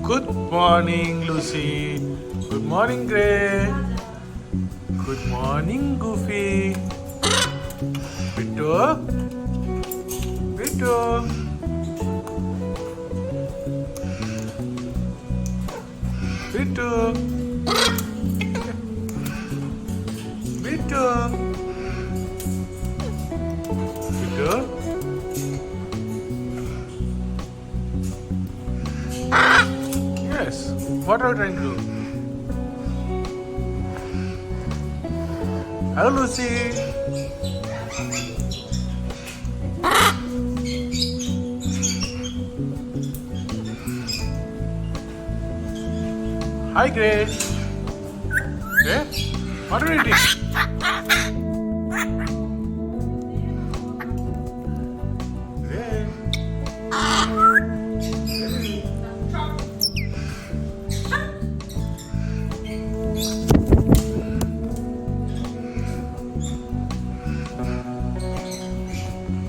Good morning, Lucy. Good morning, Gray. Good morning, Goofy. Bittu. Bittu. Bittu. Bittu. Bittu. Yes. What are you trying to do? Hello, Lucy. Hi, Grace. Hey, what are you eating? Grace.